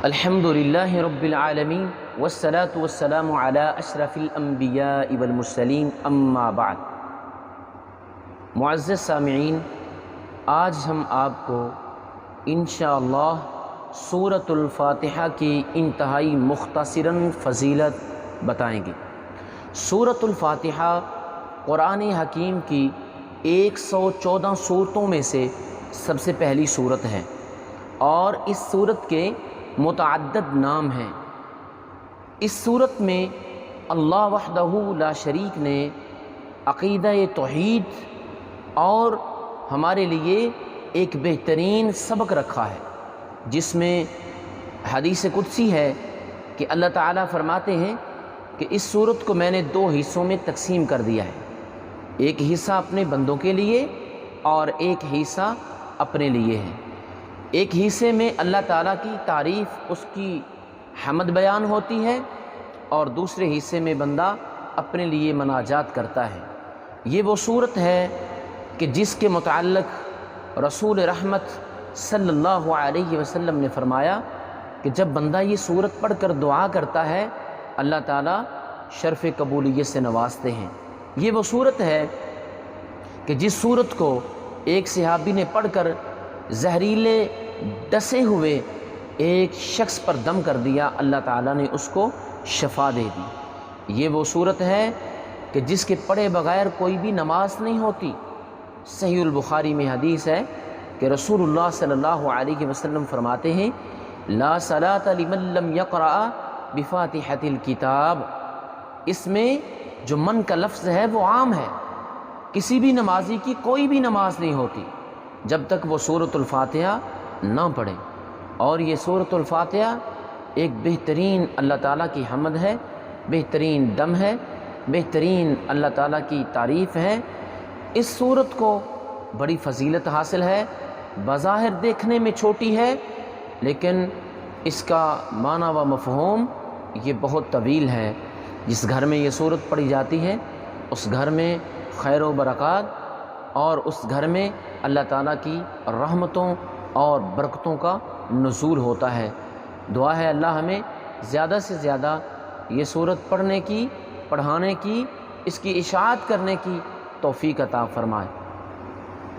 الحمد للہ رب العالمین والصلاة والسلام علی اشرف الانبیاء والمرسلین اما بعد۔ معزز سامعین، آج ہم آپ کو انشاءاللہ سورۃ الفاتحہ کی انتہائی مختصراً فضیلت بتائیں گے۔ سورۃ الفاتحہ قرآن حکیم کی 114 سورتوں میں سے سب سے پہلی سورت ہے اور اس سورت کے متعدد نام ہیں۔ اس سورت میں اللہ وحدہ لا شریک نے عقیدہ توحید اور ہمارے لیے ایک بہترین سبق رکھا ہے، جس میں حدیث قدسی ہے کہ اللہ تعالیٰ فرماتے ہیں کہ اس سورت کو میں نے 2 حصوں میں تقسیم کر دیا ہے، ایک حصہ اپنے بندوں کے لیے اور ایک حصہ اپنے لیے ہے۔ ایک حصے میں اللہ تعالیٰ کی تعریف، اس کی حمد بیان ہوتی ہے، اور دوسرے حصے میں بندہ اپنے لیے مناجات کرتا ہے۔ یہ وہ صورت ہے کہ جس کے متعلق رسول رحمت صلی اللہ علیہ وسلم نے فرمایا کہ جب بندہ یہ صورت پڑھ کر دعا کرتا ہے، اللہ تعالیٰ شرف قبولیت سے نوازتے ہیں۔ یہ وہ صورت ہے کہ جس صورت کو ایک صحابی نے پڑھ کر زہریلے ڈسے ہوئے ایک شخص پر دم کر دیا، اللہ تعالیٰ نے اس کو شفا دے دی۔ یہ وہ صورت ہے کہ جس کے پڑھے بغیر کوئی بھی نماز نہیں ہوتی۔ صحیح البخاری میں حدیث ہے کہ رسول اللہ صلی اللہ علیہ وسلم فرماتے ہیں لا صلاۃ لمن لم یقرأ بفاتحۃ الکتاب۔ اس میں جو من کا لفظ ہے وہ عام ہے، کسی بھی نمازی کی کوئی بھی نماز نہیں ہوتی جب تک وہ سورۃ الفاتحہ نہ پڑھے۔ اور یہ سورۃ الفاتحہ ایک بہترین اللہ تعالیٰ کی حمد ہے، بہترین دم ہے، بہترین اللہ تعالیٰ کی تعریف ہے۔ اس سورت کو بڑی فضیلت حاصل ہے، بظاہر دیکھنے میں چھوٹی ہے لیکن اس کا معنی و مفہوم یہ بہت طویل ہے۔ جس گھر میں یہ سورت پڑھی جاتی ہے اس گھر میں خیر و برکات، اور اس گھر میں اللہ تعالیٰ کی رحمتوں اور برکتوں کا نزول ہوتا ہے۔ دعا ہے اللہ ہمیں زیادہ سے زیادہ یہ سورت پڑھنے کی، پڑھانے کی، اس کی اشاعت کرنے کی توفیق عطا فرمائے۔